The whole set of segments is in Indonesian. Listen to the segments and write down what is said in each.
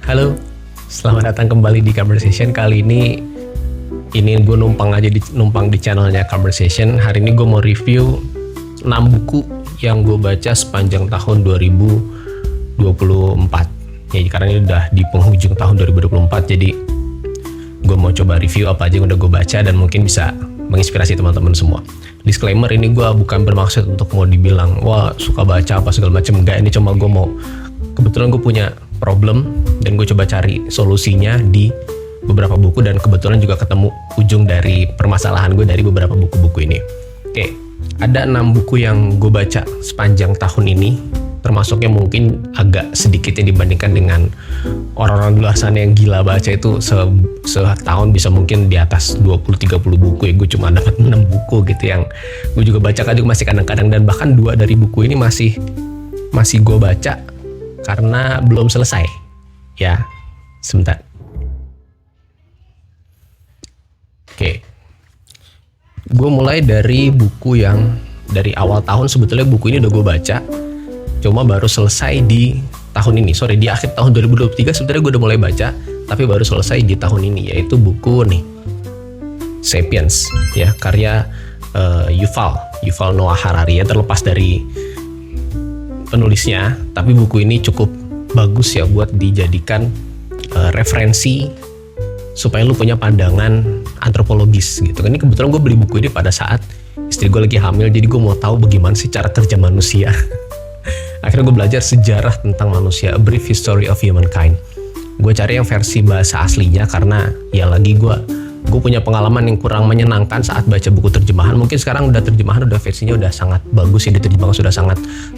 Halo, selamat datang kembali di Conversation. Kali ini gue numpang di channelnya Conversation. Hari ini gue mau review 6 buku yang gue baca sepanjang tahun 2024. Ya, karena ini udah di penghujung tahun 2024, jadi gue mau coba review apa aja yang udah gue baca dan mungkin bisa menginspirasi teman-teman semua. Disclaimer, ini gue bukan bermaksud untuk mau dibilang wah suka baca apa segala macam, enggak. Ini cuma gue mau, kebetulan gue punya problem dan gue coba cari solusinya di beberapa buku, dan kebetulan juga ketemu ujung dari permasalahan gue dari beberapa buku-buku ini. Oke, ada 6 buku yang gue baca sepanjang tahun ini, termasuknya mungkin agak sedikitnya dibandingkan dengan orang-orang di luar sana yang gila baca itu setahun bisa mungkin di atas 20-30 buku. Ya gue cuma dapat 6 buku gitu yang gue juga baca masih kadang-kadang, dan bahkan 2 dari buku ini masih gue baca karena belum selesai. Ya, sebentar. Oke. Gue mulai dari buku yang dari awal tahun. Sebetulnya buku ini udah gue baca, cuma baru selesai di tahun ini. Di akhir tahun 2023 sebenarnya gue udah mulai baca, tapi baru selesai di tahun ini, yaitu buku nih, Sapiens, ya, karya Yuval Noah Harari. Ya, terlepas dari penulisnya, tapi buku ini cukup bagus ya buat dijadikan referensi supaya lu punya pandangan antropologis gitu kan. Ini kebetulan gue beli buku ini pada saat istri gue lagi hamil, jadi gue mau tahu bagaimana sih cara kerja manusia. Akhirnya gue belajar sejarah tentang manusia, A Brief History of Humankind. Gue cari yang versi bahasa aslinya karena ya lagi gue punya pengalaman yang kurang menyenangkan saat baca buku terjemahan. Mungkin sekarang udah terjemahan, udah versinya udah sangat bagus ya, diterjemahkan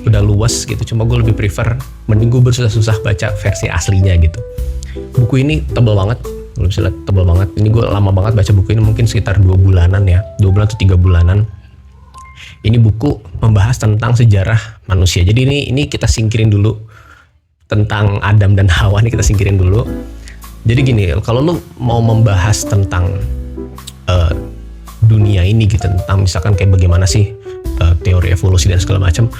udah luas gitu. Cuma gue lebih prefer mending gue bersusah-susah baca versi aslinya gitu. Buku ini tebal banget, belum bisa lihat, tebal banget. Ini gue lama banget baca buku ini, mungkin sekitar 2 bulanan ya, 2 bulan atau 3 bulanan. Ini buku membahas tentang sejarah manusia. Jadi ini kita singkirin dulu tentang Adam dan Hawa, ini kita singkirin dulu. Jadi gini, kalau lu mau membahas tentang dunia ini gitu, tentang misalkan kayak bagaimana sih teori evolusi dan segala macam,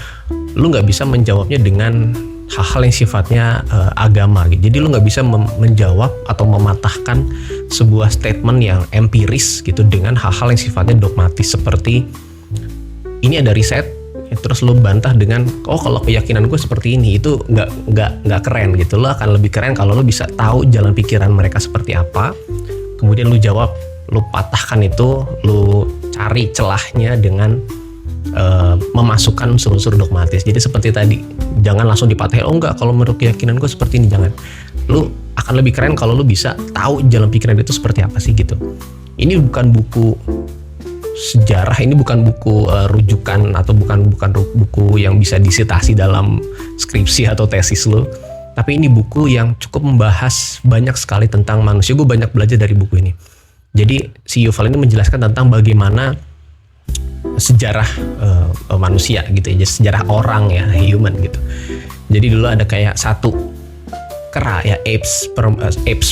lu nggak bisa menjawabnya dengan hal-hal yang sifatnya agama gitu. Jadi lu nggak bisa menjawab atau mematahkan sebuah statement yang empiris gitu dengan hal-hal yang sifatnya dogmatis seperti ini ada riset, ya, terus lu bantah dengan kalau keyakinan gue seperti ini. Itu nggak keren gitu. Lu akan lebih keren kalau lu bisa tahu jalan pikiran mereka seperti apa, kemudian lu jawab, lu patahkan itu, lu cari celahnya dengan memasukkan unsur-unsur dogmatis. Jadi seperti tadi, jangan langsung dipatahin, enggak, kalau menurut keyakinan gue seperti ini, jangan. Lu akan lebih keren kalau lu bisa tahu jalan pikiran itu seperti apa sih gitu. Ini bukan buku sejarah, ini bukan buku rujukan atau bukan buku yang bisa disitasi dalam skripsi atau tesis lo, tapi ini buku yang cukup membahas banyak sekali tentang manusia. Gue banyak belajar dari buku ini. Jadi si Yuval ini menjelaskan tentang bagaimana sejarah manusia gitu ya, sejarah orang ya, human gitu. Jadi dulu ada kayak satu kera ya, apes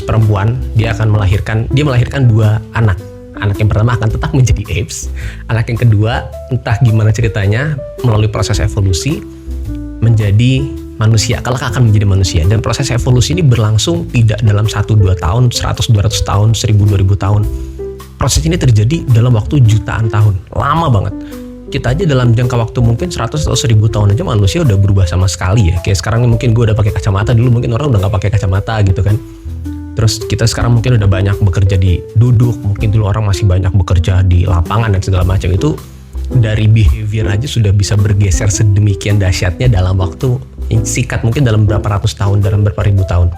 perempuan, dia melahirkan 2 anak. Anak yang pertama akan tetap menjadi apes. Anak yang kedua entah gimana ceritanya melalui proses evolusi menjadi manusia, kelak akan menjadi manusia. Dan proses evolusi ini berlangsung tidak dalam 1-2 tahun, 100-200 tahun, 1000-2000 tahun. Proses ini terjadi dalam waktu jutaan tahun. Lama banget. Kita aja dalam jangka waktu mungkin 100 atau 1000 tahun aja manusia udah berubah sama sekali ya. Kayak sekarang ini mungkin gue udah pakai kacamata, dulu mungkin orang udah gak pakai kacamata gitu kan. Terus kita sekarang mungkin udah banyak bekerja di duduk, mungkin dulu orang masih banyak bekerja di lapangan dan segala macam. Itu dari behavior aja sudah bisa bergeser sedemikian dahsyatnya dalam waktu singkat, mungkin dalam berapa ratus tahun, dalam berapa ribu tahun.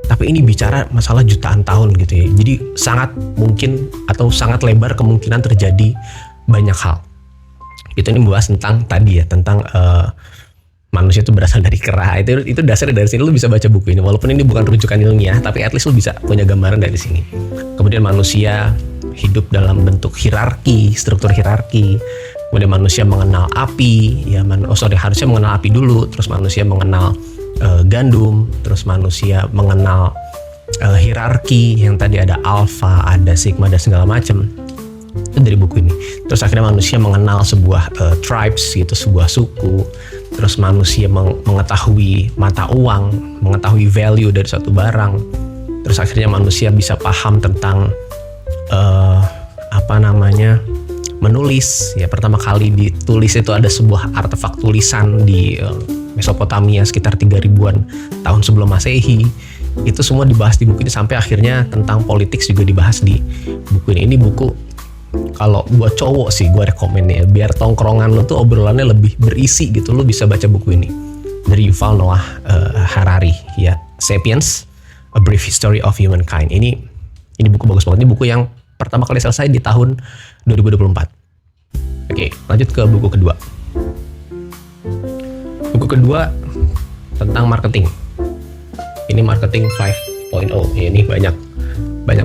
Tapi ini bicara masalah jutaan tahun gitu ya. Jadi sangat mungkin atau sangat lebar kemungkinan terjadi banyak hal. Itu ini membahas tentang tadi ya, tentang manusia itu berasal dari kera. Itu dasarnya dari sini. Lu bisa baca buku ini walaupun ini bukan rujukan ilmiah, tapi at least lu bisa punya gambaran dari sini. Kemudian manusia hidup dalam bentuk hierarki, struktur hierarki. Kemudian manusia mengenal api, ya harusnya mengenal api dulu, terus manusia mengenal gandum, terus manusia mengenal hierarki yang tadi ada alpha, ada sigma dan segala macam. Itu dari buku ini. Terus akhirnya manusia mengenal sebuah tribes gitu, sebuah suku. terus manusia mengetahui mata uang, mengetahui value dari suatu barang, terus akhirnya manusia bisa paham tentang menulis. Ya, pertama kali ditulis itu ada sebuah artefak tulisan di Mesopotamia sekitar 3000-an tahun sebelum Masehi. Itu semua dibahas di buku ini, sampai akhirnya tentang politik juga dibahas di buku ini. Ini buku kalau buat cowok sih gue rekomen ya, biar tongkrongan lo tuh obrolannya lebih berisi gitu, lo bisa baca buku ini dari Yuval Noah Harari ya, Sapiens: A Brief History of Humankind. Ini buku bagus banget. Ini buku yang pertama kali selesai di tahun 2024. Oke, lanjut ke buku kedua. Buku kedua tentang marketing. Ini Marketing 5.0. Ya, ini banyak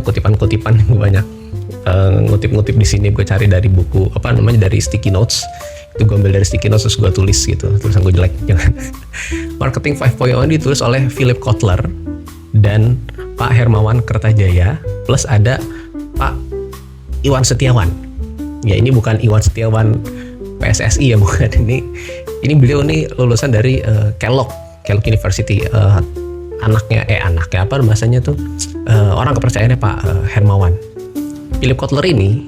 kutipan-kutipan, banyak ngutip-ngutip di sini. Gue cari dari buku dari sticky notes. Itu gue ambil dari sticky notes terus gue tulis gitu. Tulisan gue jelek, jangan. Marketing 5.0 ditulis oleh Philip Kotler dan Pak Hermawan Kertajaya, plus ada Pak Iwan Setiawan. Ya, ini bukan Iwan Setiawan PSSI ya, bukan. Ini beliau nih lulusan dari Kellogg University. Anaknya apa bahasanya tuh, orang kepercayaannya Pak Hermawan. Philip Kotler ini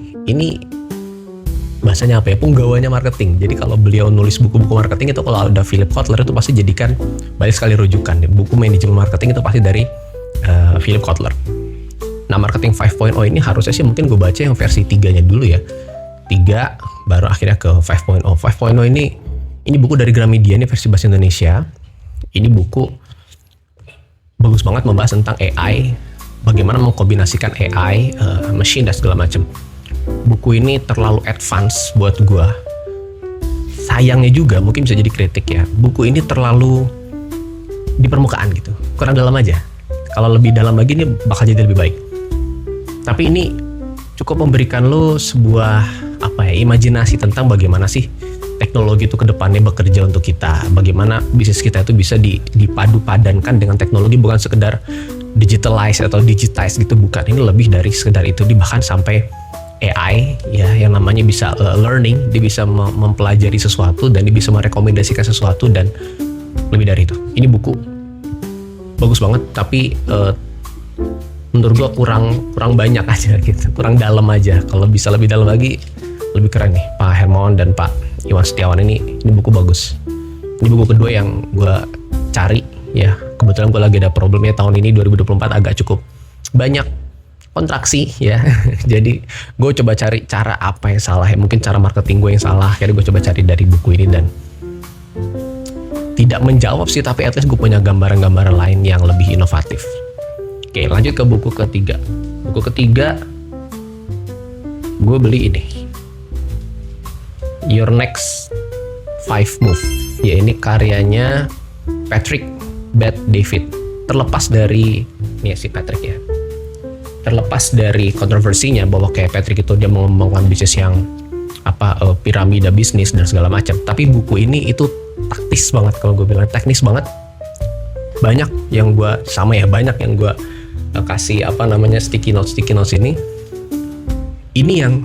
bahasanya apa ya, penggawanya marketing. Jadi kalau beliau nulis buku-buku marketing itu, kalau ada Philip Kotler itu pasti jadikan banyak sekali rujukan. Buku manajemen marketing itu pasti dari Philip Kotler. Nah, Marketing 5.0 ini harusnya sih mungkin gue baca yang versi 3-nya dulu ya. 3 baru akhirnya ke 5.0. 5.0 ini buku dari Gramedia, ini versi bahasa Indonesia. Ini buku bagus banget, membahas tentang AI, bagaimana mengkombinasikan AI, machine dan segala macam. Buku ini terlalu advance buat gua. Sayangnya juga, mungkin bisa jadi kritik ya, buku ini terlalu di permukaan gitu, kurang dalam aja. Kalau lebih dalam lagi ini bakal jadi lebih baik. Tapi ini cukup memberikan lo sebuah imajinasi tentang bagaimana sih teknologi itu ke depannya bekerja untuk kita, bagaimana bisnis kita itu bisa dipadu padankan dengan teknologi, bukan sekedar digitalize atau digitize gitu, bukan. Ini lebih dari sekedar itu, bahkan sampai AI ya, yang namanya bisa learning, dia bisa mempelajari sesuatu dan dia bisa merekomendasikan sesuatu, dan lebih dari itu. Ini buku bagus banget, tapi menurut gua kurang banyak aja gitu, kurang dalam aja. Kalau bisa lebih dalam lagi, lebih keren nih Pak Hermawan dan Pak Iwan Setiawan. Ini buku bagus. Ini buku kedua yang gue cari ya. Kebetulan gue lagi ada problemnya tahun ini 2024 agak cukup banyak kontraksi ya. Jadi gue coba cari cara apa yang salah ya. Mungkin cara marketing gue yang salah. Akhirnya gue coba cari dari buku ini dan tidak menjawab sih, tapi at least gue punya gambaran-gambaran lain yang lebih inovatif. Oke, lanjut ke buku ketiga. Buku ketiga gue beli ini, Your Next 5 Move. Ya, ini karyanya Patrick Bet-David. Terlepas dari si Patrick ya, terlepas dari kontroversinya bahwa kayak Patrick itu dia mengembangkan bisnis yang piramida bisnis dan segala macam, tapi buku ini itu taktis banget, kalau gue bilang teknis banget. Banyak yang gue kasih sticky notes ini yang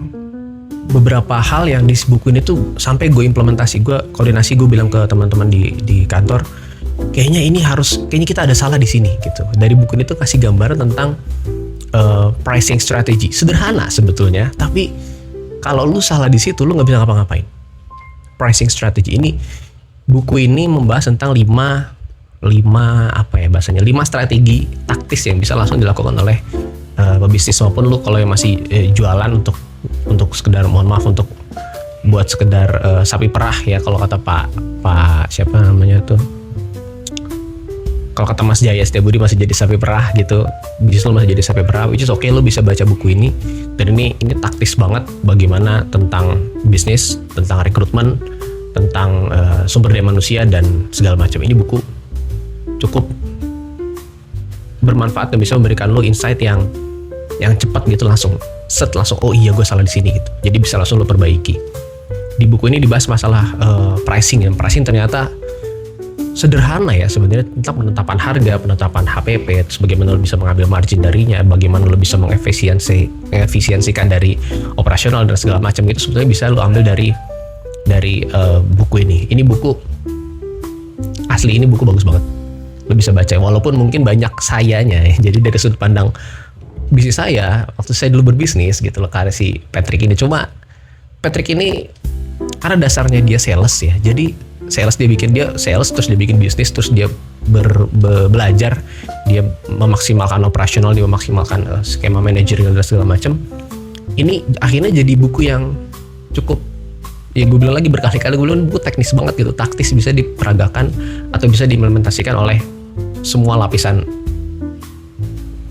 beberapa hal yang di buku ini tuh sampai gue implementasi, gue koordinasi, gue bilang ke teman-teman di kantor, kayaknya kita ada salah di sini gitu. Dari buku ini tuh kasih gambaran tentang pricing strategy, sederhana sebetulnya, tapi kalau lu salah di situ lu nggak bisa ngapa-ngapain. Pricing strategy ini, buku ini membahas tentang 5 strategi taktis yang bisa langsung dilakukan oleh pebisnis maupun lu kalau yang masih jualan untuk sekedar, mohon maaf, untuk buat sekedar sapi perah ya, kalau kata Pak siapa namanya tuh, kalau kata Mas Jaya Setiabudi masih jadi sapi perah gitu, bisnis lo masih jadi sapi perah, which is okay, lo bisa baca buku ini. Dan ini taktis banget, bagaimana tentang bisnis, tentang rekrutmen, tentang sumber daya manusia dan segala macam. Ini buku cukup bermanfaat dan bisa memberikan lo insight yang cepat gitu, langsung oh iya gue salah di sini gitu, jadi bisa langsung lo perbaiki. Di buku ini dibahas masalah pricing, dan pricing ternyata sederhana ya sebenarnya, tentang penetapan harga, penetapan HPP, terus bagaimana lo bisa mengambil margin darinya, bagaimana lo bisa mengefisiensikan dari operasional dan segala macam gitu. Sebetulnya bisa lo ambil dari buku ini. Ini buku asli ini buku bagus banget, lo bisa baca walaupun mungkin banyak sayanya ya. Jadi dari sudut pandang bisnis saya waktu saya dulu berbisnis gitu loh, karena si Patrick ini, cuma Patrick ini karena dasarnya dia sales ya, jadi dia sales terus dia bikin bisnis, terus dia belajar, dia memaksimalkan operasional, dia memaksimalkan skema manajerial dan segala macam. Ini akhirnya jadi buku yang cukup, ya gue bilang lagi berkali-kali, gue bilang buku teknis banget gitu, taktis, bisa diperagakan atau bisa diimplementasikan oleh semua lapisan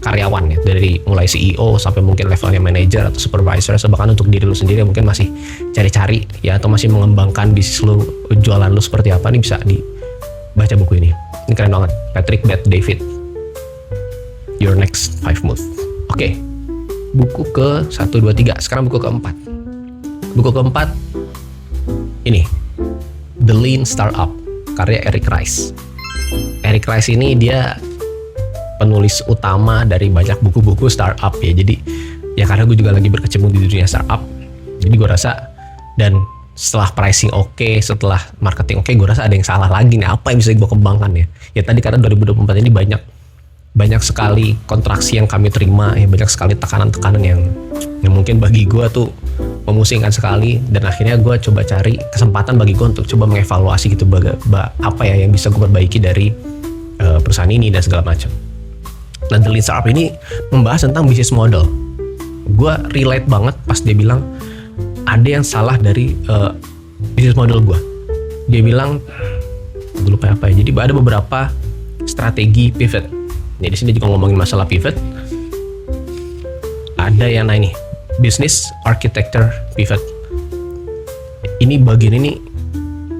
karyawan ya, dari mulai CEO sampai mungkin levelnya manager atau supervisor, atau bahkan untuk diri lu sendiri yang mungkin masih cari-cari ya, atau masih mengembangkan bisnis lu, jualan lu seperti apa, nih bisa dibaca buku ini. Ini keren banget, Patrick Bet-David, Your Next 5 Moves. Oke, buku ke 1, 2, 3. Sekarang buku keempat. Buku keempat ini, The Lean Startup, karya Eric Rice. Eric Rice ini dia penulis utama dari banyak buku-buku startup ya. Jadi ya karena gue juga lagi berkecimpung di dunia startup, jadi gue rasa, dan setelah pricing oke, setelah marketing oke, gue rasa ada yang salah lagi nih, apa yang bisa gue kembangkan ya. Ya tadi karena 2024 ini banyak sekali kontraksi yang kami terima ya, banyak sekali tekanan-tekanan yang mungkin bagi gue tuh memusingkan sekali, dan akhirnya gue coba cari kesempatan bagi gue untuk coba mengevaluasi gitu, apa ya yang bisa gue perbaiki dari perusahaan ini dan segala macam. Nah, The Lean Startup ini membahas tentang bisnis model. Gue relate banget pas dia bilang ada yang salah dari bisnis model gue. Dia bilang, gue lupa apa ya, jadi ada beberapa strategi pivot. Jadi di sini juga ngomongin masalah pivot. Ada yang ini, business architecture pivot. Ini bagian ini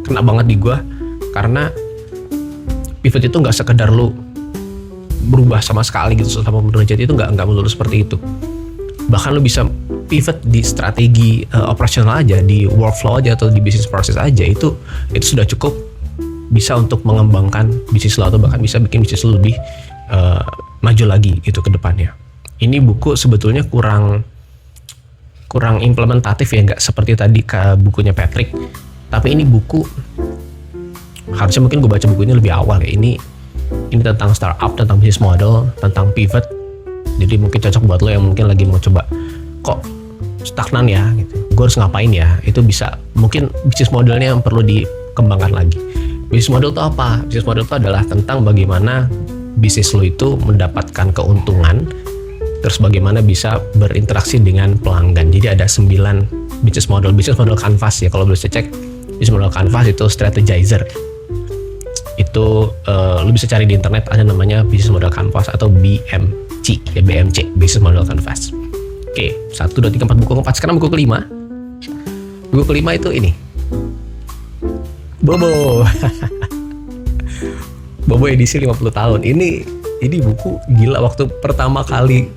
kena banget di gue, karena pivot itu nggak sekedar lu berubah sama sekali gitu 180 derajat, itu nggak melulu seperti itu. Bahkan lu bisa pivot di strategi operasional aja, di workflow aja, atau di business process aja, itu sudah cukup bisa untuk mengembangkan bisnis lo, atau bahkan bisa bikin bisnis lo lebih maju lagi gitu ke depannya. Ini buku sebetulnya kurang implementatif ya, nggak seperti tadi ke bukunya Patrick. Tapi ini buku harusnya mungkin gue baca buku ini lebih awal ya. Ini tentang startup, tentang bisnis model, tentang pivot. Jadi mungkin cocok buat lo yang mungkin lagi mau coba, kok stagnan ya gitu, gue harus ngapain ya. Itu bisa, mungkin bisnis modelnya yang perlu dikembangkan lagi. Bisnis model itu apa? Bisnis model itu adalah tentang bagaimana bisnis lo itu mendapatkan keuntungan, terus bagaimana bisa berinteraksi dengan pelanggan. Jadi ada 9 bisnis model canvas ya, kalau bisa cek bisnis model canvas itu strategizer. Itu lu bisa cari di internet, ada namanya Business Model Canvas atau BMC ya, BMC, Business Model Canvas. Oke, 1, 2, 3, 4, buku keempat. Sekarang buku kelima. Buku kelima itu ini, Bobo. Bobo edisi 50 tahun. Ini buku gila, waktu pertama kali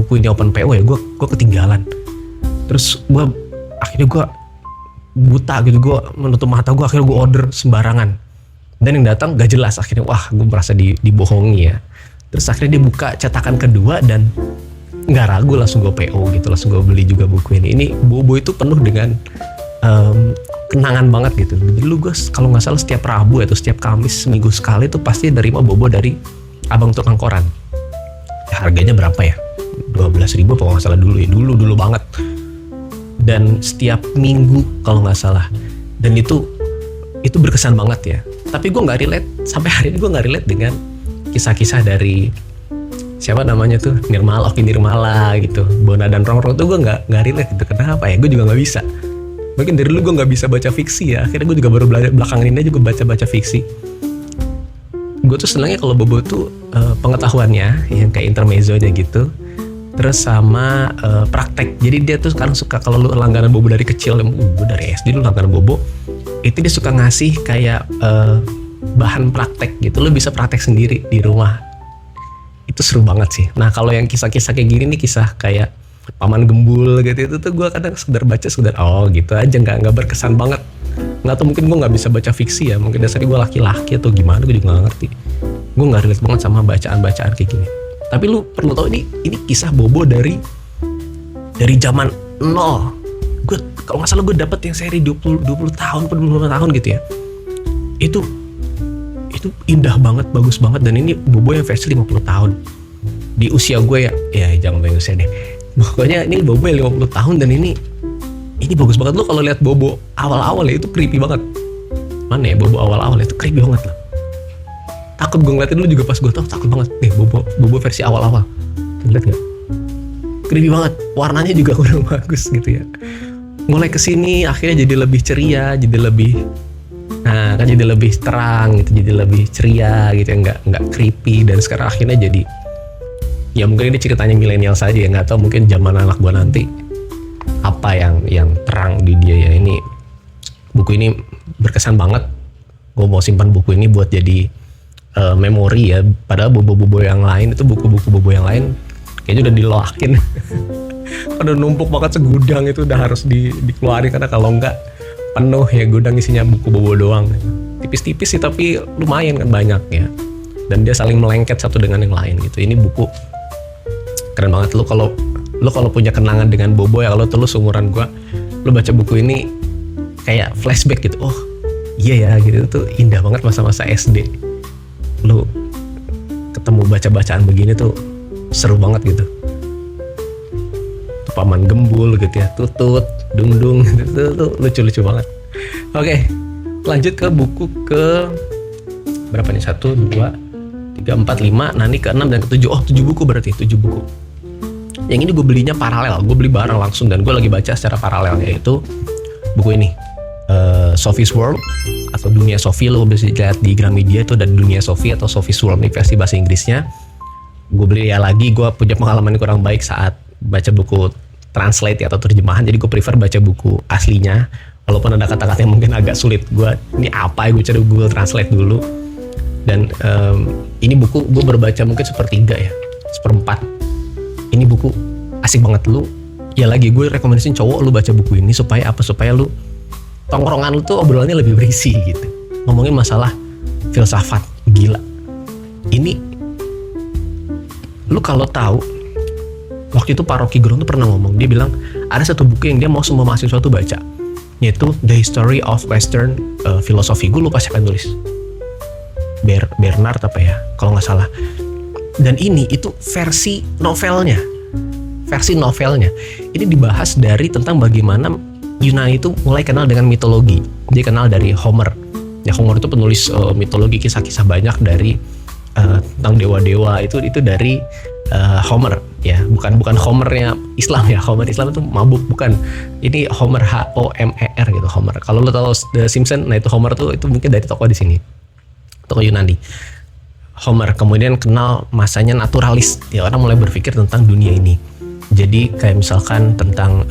buku ini open PO ya, gue ketinggalan. Terus akhirnya gue buta gitu, gue menutup mata gue, akhirnya gue order sembarangan. Dan yang datang gak jelas, akhirnya wah gue merasa dibohongi ya. Terus akhirnya dia buka cetakan kedua dan gak ragu langsung gue PO gitu, langsung gue beli juga buku ini. Ini Bobo itu penuh dengan kenangan banget gitu. Dulu gue kalau gak salah setiap Rabu atau setiap Kamis seminggu sekali tuh pasti nerima Bobo dari abang tukang koran. Ya, harganya berapa ya? 12.000 kalau gak salah dulu ya, dulu banget. Dan setiap minggu kalau gak salah. Dan itu berkesan banget ya. Tapi gue nggak relate, sampai hari ini gue nggak relate dengan kisah-kisah dari siapa namanya tuh, Oki Nirmala gitu, Bona dan Rongrong tuh gue nggak relate gitu. Kenapa ya? Gue juga nggak bisa. Mungkin dari dulu gue nggak bisa baca fiksi ya. Akhirnya gue juga baru belakangan ini aja gue baca fiksi. Gue tuh senangnya kalau Bobo tuh pengetahuannya yang kayak intermezzonya gitu, terus sama praktek. Jadi dia tuh sekarang suka, kalau lu langganan Bobo dari kecil, gue dari SD dulu langganan Bobo, itu dia suka ngasih kayak bahan praktek gitu, lu bisa praktek sendiri di rumah. Itu seru banget sih. Nah kalau yang kisah-kisah kayak gini nih, kisah kayak Paman Gembul gitu, itu tuh gue kadang sekedar baca, oh gitu aja, nggak berkesan banget. Nggak tahu, mungkin gue nggak bisa baca fiksi ya, mungkin dasarnya gue laki-laki atau gimana, gue juga nggak ngerti. Gue nggak relate banget sama bacaan-bacaan kayak gini. Tapi lu perlu tahu, ini kisah Bobo dari zaman nol. Gue kalau nggak salah gue dapet yang seri 20 tahun atau 25 tahun gitu ya. Itu itu indah banget, bagus banget, dan ini Bobo yang versi 50 tahun. Di usia gue ya jangan banyak usia deh. Pokoknya ini Bobo yang 50 tahun dan ini bagus banget. Lo kalau lihat Bobo awal-awal ya itu creepy banget. Mana ya Bobo awal-awal itu creepy banget lah. Takut gue ngeliatin dulu juga pas gue tau, takut banget. Bobo versi awal-awal. Lihat gak? Creepy banget. Warnanya juga kurang bagus gitu ya. Mulai kesini akhirnya jadi lebih ceria, jadi lebih jadi lebih terang gitu, jadi lebih ceria gitu ya, nggak creepy. Dan sekarang akhirnya jadi, ya mungkin ini ceritanya milenial saja ya, nggak tahu mungkin zaman anak gua nanti apa yang terang di dia ya. Ini buku ini berkesan banget. Gue mau simpan buku ini buat jadi memori ya. Padahal bobo-bobo yang lain itu, buku-buku bobo yang lain kayaknya udah diloakin. Udah numpuk banget segudang, itu udah harus dikeluarin karena kalau enggak penuh ya gudang isinya buku bobo doang. Tipis-tipis sih tapi lumayan kan banyak ya. Dan dia saling melengket satu dengan yang lain gitu. Ini buku keren banget. Lu kalau punya kenangan dengan Bobo ya, kalau lu seumuran gua, lu baca buku ini kayak flashback gitu. Oh iya ya gitu, tuh indah banget masa-masa SD. Lu ketemu baca-bacaan begini tuh seru banget gitu. Tuh Paman Gembul gitu ya, Tutut, Dung gitu, tuh lucu-lucu banget. Oke, lanjut ke buku ke berapa nih? 1, 2, 3, 4, 5. Nah ini ke 6 dan ke 7. Oh 7 buku berarti, 7 buku. Yang ini gue belinya paralel, gue beli bareng langsung dan gue lagi baca secara paralel, yaitu buku ini, Sophie's World atau Dunia Sophie. Lo bisa lihat di Gramedia itu ada Dunia Sophie atau Sophie's World nih versi bahasa Inggrisnya. Gue beli ya lagi, gue punya pengalaman kurang baik saat baca buku translate atau terjemahan, jadi gue prefer baca buku aslinya walaupun ada kata-kata yang mungkin agak sulit. Gue ini apa ya, gue cari Google Translate dulu. Dan ini buku gue berbaca mungkin 1/3 ya, 1/4. Ini buku asik banget. Lu ya lagi gue rekomendasiin cowok lu baca buku ini supaya apa, supaya lu tongkrongan lu tuh obrolannya lebih berisi gitu, ngomongin masalah filsafat. Gila ini, lu kalau tahu waktu itu Pak Rocky Gerung tuh pernah ngomong, dia bilang ada satu buku yang dia mau semua mahasiswa tuh baca, yaitu The History of Western Philosophy. Gue lupa siapa yang nulis, Bernard apa ya kalau nggak salah. Dan ini itu versi novelnya. Ini dibahas dari tentang bagaimana Yunani itu mulai kenal dengan mitologi. Dia kenal dari Homer. Ya Homer itu penulis mitologi, kisah-kisah banyak dari tentang dewa-dewa itu dari Homer ya, bukan Homernya Islam ya. Homer Islam itu mabuk, bukan. Ini Homer, Homer gitu, Homer. Kalau lo tahu The Simpsons, nah itu Homer tuh itu mungkin dari tokoh di sini, tokoh Yunani. Homer kemudian kenal masanya naturalis ya, orang mulai berpikir tentang dunia ini. Jadi kayak misalkan tentang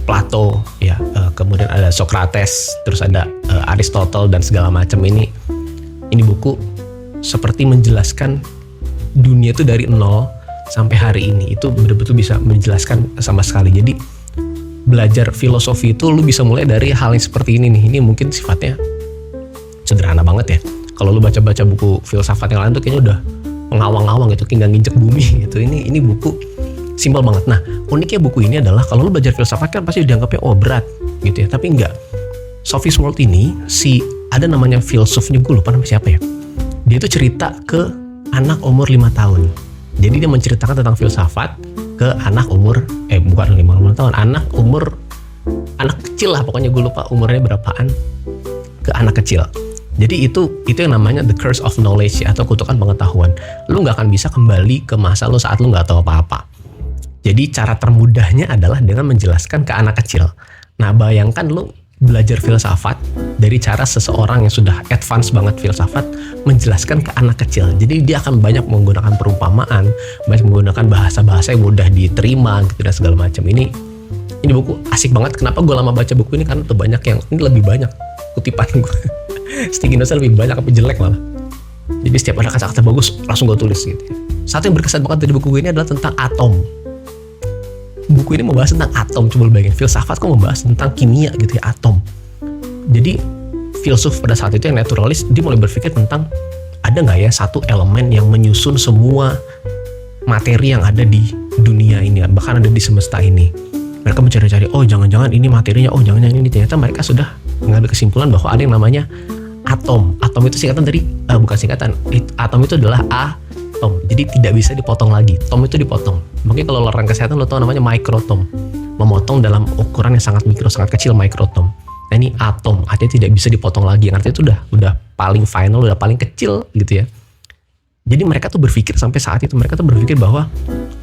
Plato ya, kemudian ada Socrates, terus ada Aristotle dan segala macam. Ini buku seperti menjelaskan dunia itu dari nol sampai hari ini, itu betul-betul bisa menjelaskan sama sekali. Jadi belajar filosofi itu lu bisa mulai dari hal yang seperti ini nih. Ini mungkin sifatnya sederhana banget ya. Kalau lu baca-baca buku filsafat yang lain tuh kayaknya udah ngawang-ngawang gitu, kayak nggak nginjek bumi gitu. Ini buku simpel banget. Nah uniknya buku ini adalah kalau lu belajar filsafat kan pasti dianggapnya berat gitu ya, tapi enggak. Sophie's World ini ada namanya filsufnya, gue lupa namanya siapa ya. Dia tuh cerita ke anak umur 5 tahun. Jadi dia menceritakan tentang filsafat ke anak umur bukan 5 tahun, anak kecil lah pokoknya, gue lupa umurnya berapaan, ke anak kecil. Jadi itu yang namanya the curse of knowledge ya, atau kutukan pengetahuan. Lu nggak akan bisa kembali ke masa lu saat lu nggak tahu apa-apa. Jadi cara termudahnya adalah dengan menjelaskan ke anak kecil. Nah bayangkan lu belajar filsafat dari cara seseorang yang sudah advance banget filsafat menjelaskan ke anak kecil. Jadi dia akan banyak menggunakan perumpamaan, banyak menggunakan bahasa-bahasa yang mudah diterima gitu dan segala macam. Ini buku asik banget. Kenapa gue lama baca buku ini? Karena tuh banyak yang ini lebih banyak kutipan gue. Sticky notes-nya lebih banyak tapi jelek malah. Jadi setiap ada kata-kata bagus langsung gue tulis gitu. Satu yang berkesan banget dari buku ini adalah tentang atom. Buku ini membahas tentang atom. Coba lu bayangin, filsafat kok membahas tentang kimia gitu ya, atom. Jadi filsuf pada saat itu yang naturalis, dia mulai berpikir tentang ada nggak ya satu elemen yang menyusun semua materi yang ada di dunia ini, bahkan ada di semesta ini. Mereka mencari-cari, oh jangan-jangan ini materinya, oh jangan-jangan ini. Ternyata mereka sudah mengambil kesimpulan bahwa ada yang namanya atom. Atom itu singkatan dari bukan singkatan. Atom itu adalah atom. Jadi tidak bisa dipotong lagi. Tom itu dipotong. Makanya kalau orang kesehatan lo tahu namanya microtom. Memotong dalam ukuran yang sangat mikro, sangat kecil, microtom. Nah ini atom, artinya tidak bisa dipotong lagi. Artinya itu udah paling final, udah paling kecil gitu ya. Jadi mereka tuh berpikir sampai saat itu, mereka tuh berpikir bahwa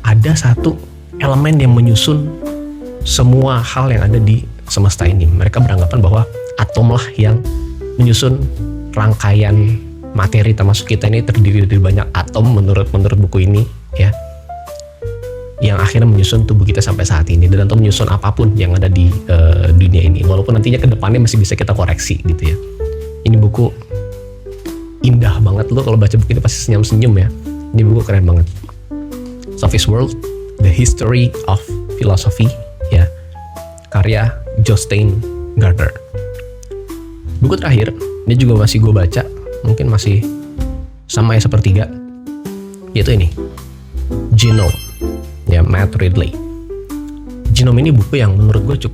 ada satu elemen yang menyusun semua hal yang ada di semesta ini. Mereka beranggapan bahwa atom lah yang menyusun rangkaian materi, termasuk kita ini terdiri dari banyak atom menurut buku ini ya, yang akhirnya menyusun tubuh kita sampai saat ini, dan atau menyusun apapun yang ada di dunia ini, walaupun nantinya ke depannya masih bisa kita koreksi gitu ya. Ini buku indah banget, lo kalau baca buku ini pasti senyum-senyum ya. Ini buku keren banget. Sophie's World, The History of Philosophy ya, karya Jostein Gaarder. Buku terakhir, ini juga masih gue baca, mungkin masih sama ya sepertiga, yaitu ini, Genome ya, Matt Ridley. Genome ini buku yang menurut gue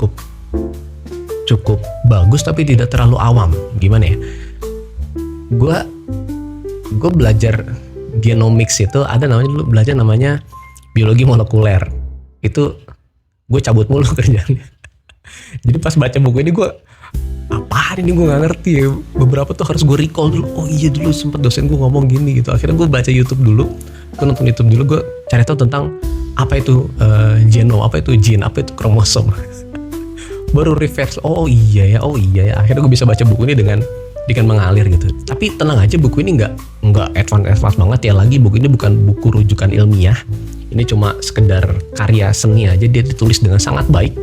cukup bagus tapi tidak terlalu awam. Gimana ya? Gue belajar genomics itu ada namanya, dulu belajar namanya biologi molekuler. Itu gue cabut mulu kerjanya. Jadi pas baca buku ini gue, apaan ini gue nggak ngerti ya. Beberapa tuh harus gue recall dulu. Oh iya, dulu sempet dosen gue ngomong gini gitu. Akhirnya gue baca YouTube dulu. Gue nonton YouTube dulu. Gue cari tahu tentang apa itu genom, apa itu gene, apa itu kromosom. Baru reverse. Oh iya ya. Akhirnya gue bisa baca buku ini dengan mengalir gitu. Tapi tenang aja, buku ini nggak advance banget ya. Lagi buku ini bukan buku rujukan ilmiah. Ini cuma sekedar karya seni aja. Dia ditulis dengan sangat baik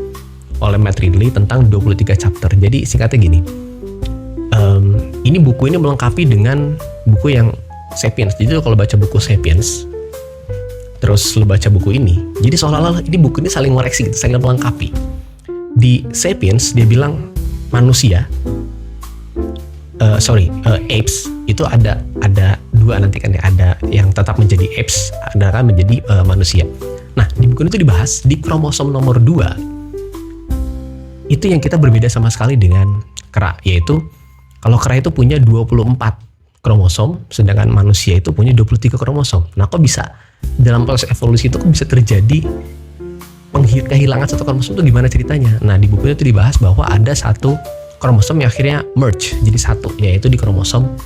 oleh Matt Ridley tentang 23 chapter. Jadi singkatnya gini, ini buku ini melengkapi dengan buku yang Sapiens. Jadi kalau baca buku Sapiens terus lo baca buku ini, jadi seolah-olah ini buku ini saling koreksi gitu, saling melengkapi. Di Sapiens dia bilang manusia, apes itu ada dua nanti kan ya, ada yang tetap menjadi apes, ada kan menjadi manusia. Nah di buku itu dibahas di kromosom nomor 2 itu yang kita berbeda sama sekali dengan kera, yaitu kalau kera itu punya 24 kromosom, sedangkan manusia itu punya 23 kromosom. Nah kok bisa dalam proses evolusi itu kok bisa terjadi kehilangan satu kromosom, itu gimana ceritanya? Nah di buku itu dibahas bahwa ada satu kromosom yang akhirnya merge jadi satu, yaitu di kromosom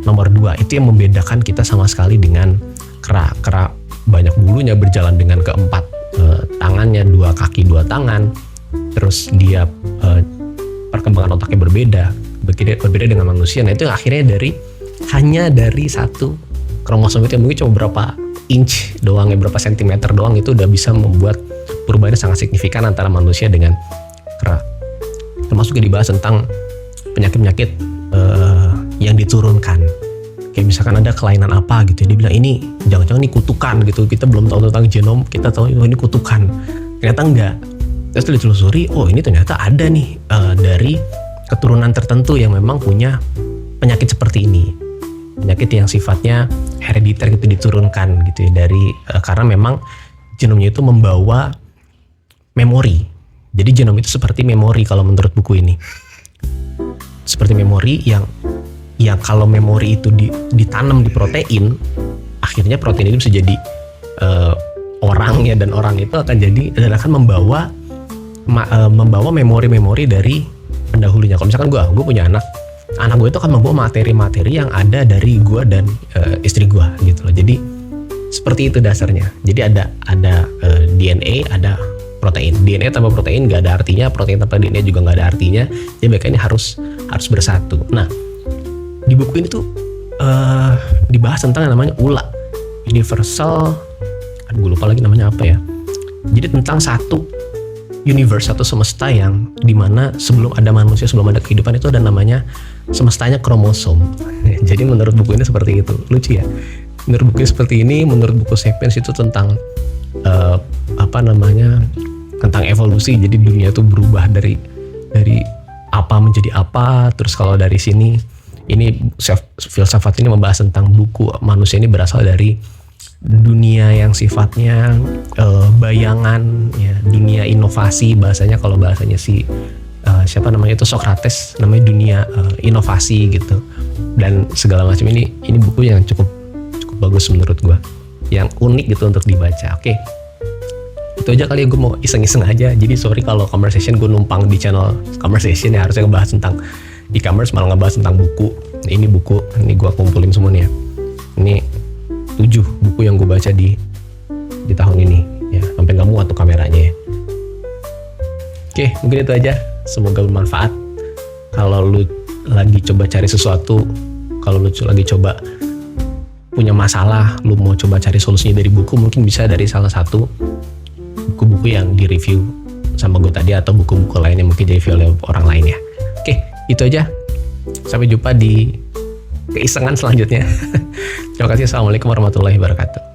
nomor 2. Itu yang membedakan kita sama sekali dengan kera. Kera banyak bulunya, berjalan dengan keempat tangannya, 2 kaki 2 tangan. Terus dia perkembangan otaknya berbeda dengan manusia. Nah itu akhirnya hanya dari satu kromosom itu yang mungkin cuma berapa inch doang ya, berapa sentimeter doang, itu udah bisa membuat perubahannya sangat signifikan antara manusia dengan kera. Termasuk juga dibahas tentang penyakit-penyakit yang diturunkan. Kayak misalkan ada kelainan apa gitu, dia bilang ini jangan-jangan ini kutukan gitu. Kita belum tahu tentang genom, kita tahu ini kutukan. Ternyata enggak. Terus ditelusuri, oh ini ternyata ada nih dari keturunan tertentu yang memang punya penyakit seperti ini. Penyakit yang sifatnya herediter gitu, diturunkan gitu ya, dari karena memang genomnya itu membawa memori. Jadi genom itu seperti memori kalau menurut buku ini. Seperti memori yang kalau memori itu ditanam di protein, akhirnya protein itu bisa jadi orangnya, dan orang itu akan akan membawa memori-memori dari pendahulunya. Kalau misalkan gue punya anak gue itu akan membawa materi-materi yang ada dari gue dan istri gue gitu loh. Jadi seperti itu dasarnya. Jadi ada DNA, ada protein. DNA tanpa protein nggak ada artinya, protein tanpa DNA juga nggak ada artinya. Jadi mereka ini harus bersatu. Nah di buku ini tuh dibahas tentang yang namanya ULA, Universal, gue lupa lagi namanya apa ya. Jadi tentang satu universe, satu semesta yang dimana sebelum ada manusia, sebelum ada kehidupan itu ada namanya semestanya kromosom. Jadi menurut buku ini seperti itu. Lucu ya. Menurut buku seperti ini, menurut buku Sapiens itu tentang tentang evolusi. Jadi dunia itu berubah dari apa menjadi apa. Terus kalau dari sini, ini filsafat ini membahas tentang buku manusia ini berasal dari dunia yang sifatnya bayangan ya, dunia inovasi bahasanya, kalau bahasanya si siapa namanya itu, Socrates, namanya Dunia Inovasi gitu, dan segala macam. Ini buku yang cukup bagus menurut gue, yang unik gitu untuk dibaca. Oke, itu aja kali ya, gue mau iseng-iseng aja. Jadi sorry kalau conversation gue numpang di channel conversation ya, harusnya ngebahas tentang e-commerce malah ngebahas tentang buku. Ini buku, ini gue kumpulin semua nih ya. Ini 7 buku yang gue baca di tahun ini ya, sampai nggak muat tuh kameranya ya. Oke, mungkin itu aja. Semoga bermanfaat. Kalau lu lagi coba cari sesuatu, kalau lu lagi coba punya masalah, lu mau coba cari solusinya dari buku, mungkin bisa dari salah satu buku-buku yang di-review sama gue tadi, atau buku-buku lain yang mungkin di-review oleh orang lain ya. Oke, itu aja. Sampai jumpa di keisengan selanjutnya. Terima kasih. Assalamualaikum warahmatullahi wabarakatuh.